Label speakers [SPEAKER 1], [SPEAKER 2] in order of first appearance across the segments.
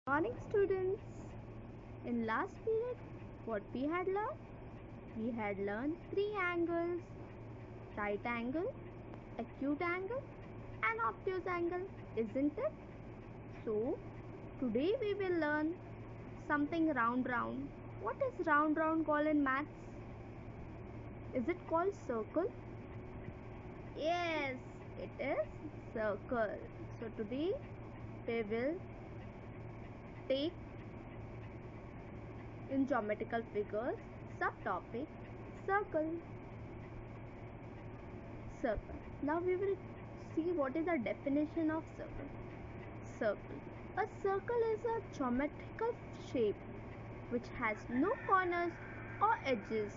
[SPEAKER 1] Morning students. In last period, what we had learned? We had learned three angles: right angle, acute angle and obtuse angle, isn't it? So, today we will learn something round round. What is round round called in maths? Is it called circle? Yes, it is circle. So today we will take in geometrical figures subtopic circle. Circle. Now we will see what is the definition of circle. Circle. A circle is a geometrical shape which has no corners or edges.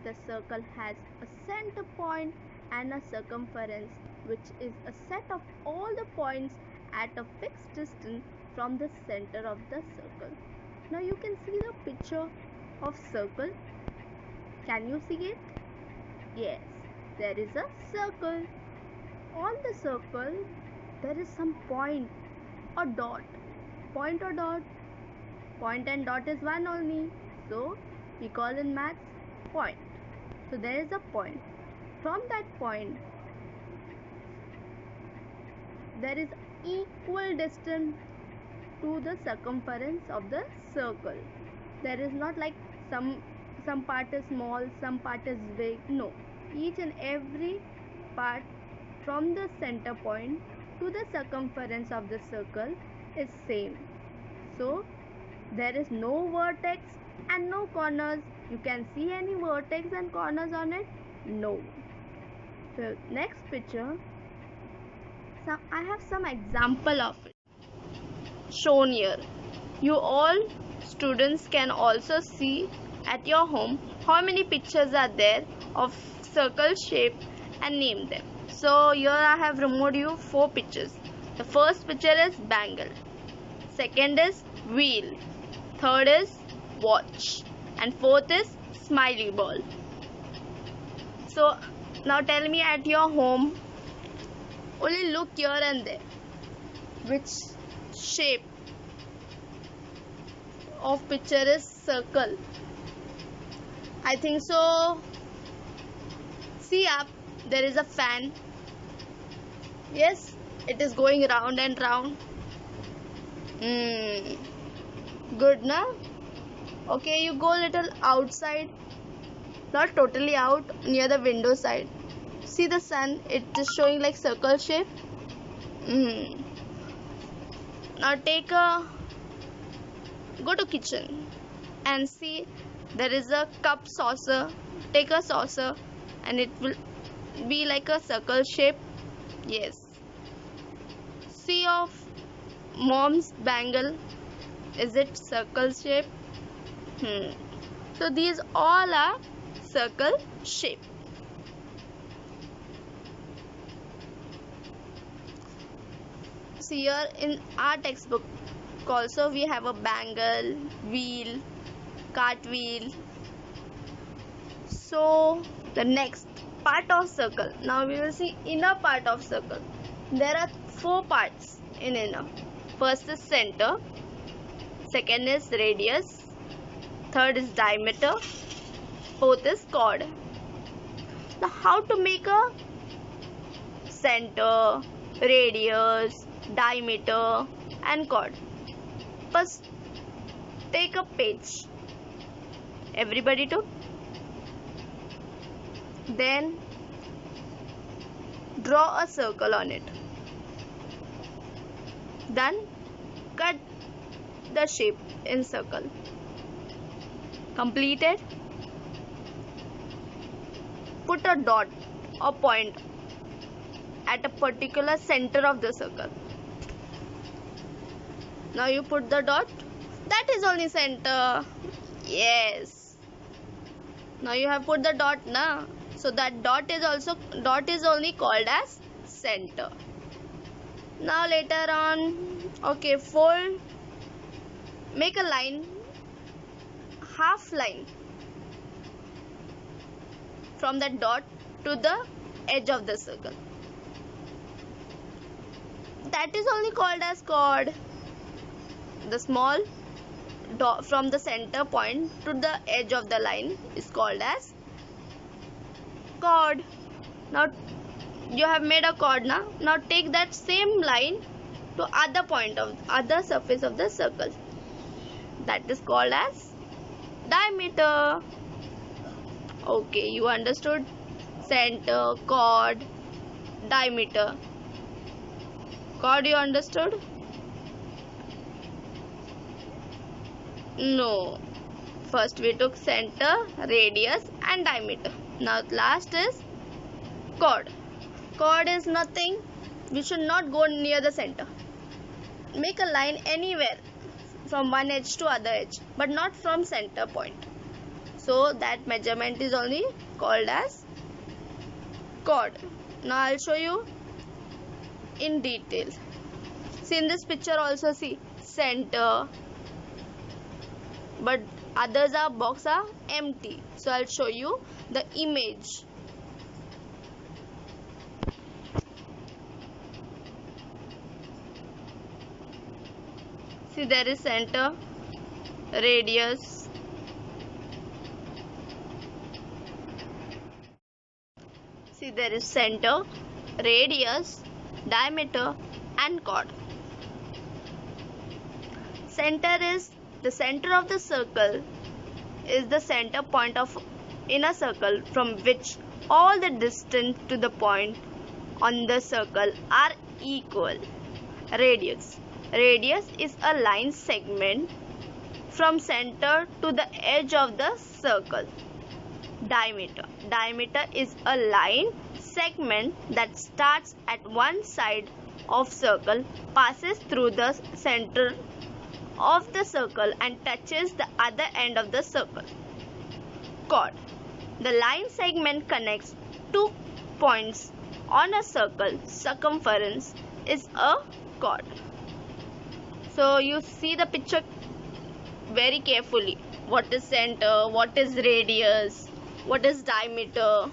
[SPEAKER 1] The circle has a center point and a circumference, which is a set of all the points at a fixed distance from the center of the circle. Now you can see the picture of circle. Can you see it? Yes, there is a circle. On the circle, there is some point or dot. Point or dot? Point and dot is one only. So, we call in maths point. So, there is a point. From that point, there is equal distance to the circumference of the circle. There is not like some part is small, some part is big. No, each and every part from the center point to the circumference of the circle is same. So there is no vertex and no corners. You can see any vertex and corners on it? No. So next picture, I have some example of it shown here. You all students can also see at your home how many pictures are there of circle shape and name them. So here I have removed you 4 pictures. The first picture is bangle, second is wheel, third is watch, and fourth is smiley ball. So now tell me, at your home, only look here and there, which shape of picture is circle? I think so. See up, there is a fan. Yes, it is going round and round. Good, na? Okay, you go little outside, not totally out, near the window side. See the sun, it is showing like circle shape. Now go to kitchen and see, there is a cup saucer. Take a saucer and it will be like a circle shape. Yes. See of mom's bangle, is it circle shape? So these all are circle shape. See here in our textbook also we have a bangle, wheel, cartwheel. So the next part of circle, now we will see inner part of circle. There are 4 parts in inner. First is center, second is radius, third is diameter, fourth is chord. Now how to make a center, radius, diameter and chord? First take a page, everybody took, then draw a circle on it, then cut the shape in circle. Completed? Put a dot or point at a particular center of the circle. Now you put the dot, that is only center. Yes. Now you have put the dot, na? So that dot is only called as center. Now later on, okay, fold, make a line, half line from that dot to the edge of the circle. That is only called as chord. the small dot from the center point to the edge of the line is called as chord. Now you have made a chord. Now take that same line to other point of other surface of the circle. That is called as diameter. Okay, you understood? Center, chord, diameter. Chord you understood? No. First we took center, radius and diameter. Now last is chord. Chord is nothing. We should not go near the center. Make a line anywhere from one edge to other edge, but not from center point. So that measurement is only called as chord. Now I'll show you in detail. See, in this picture also see center, but others are box are empty. So I'll show you the image. See, there is center, radius, see, there is center, radius, diameter and chord. Center is the center of the circle, is the center point of in a circle from which all the distance to the point on the circle are equal. Radius is a line segment from center to the edge of the circle. Diameter is a line segment that starts at one side of circle, passes through the center of the circle and touches the other end of the circle. Chord. The line segment connects two points on a circle circumference is a chord. So you see the picture very carefully. What is center? What is radius? What is diameter?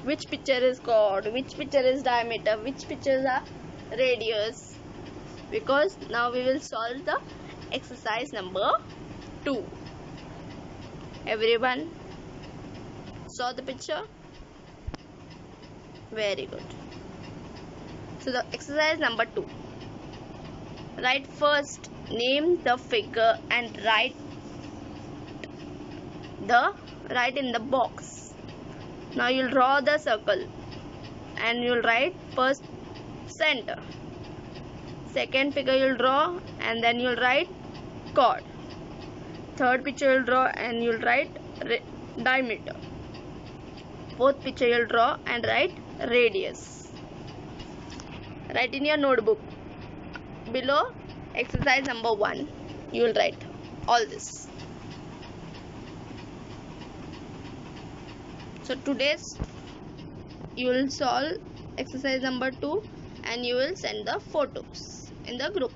[SPEAKER 1] Which picture is chord? Which picture is diameter? Which pictures are radius? Because now we will solve the exercise number 2. Everyone saw the picture? Very good. So the exercise number 2. Write first, name the figure and write in the box. Now you'll draw the circle and you'll write first center. Second figure you'll draw and then you'll write chord. Third picture you'll draw and you'll write diameter. Fourth picture you'll draw and write radius. Write in your notebook. Below exercise number 1, you will write all this. So today's you will solve exercise number 2 and you will send the photos in the group.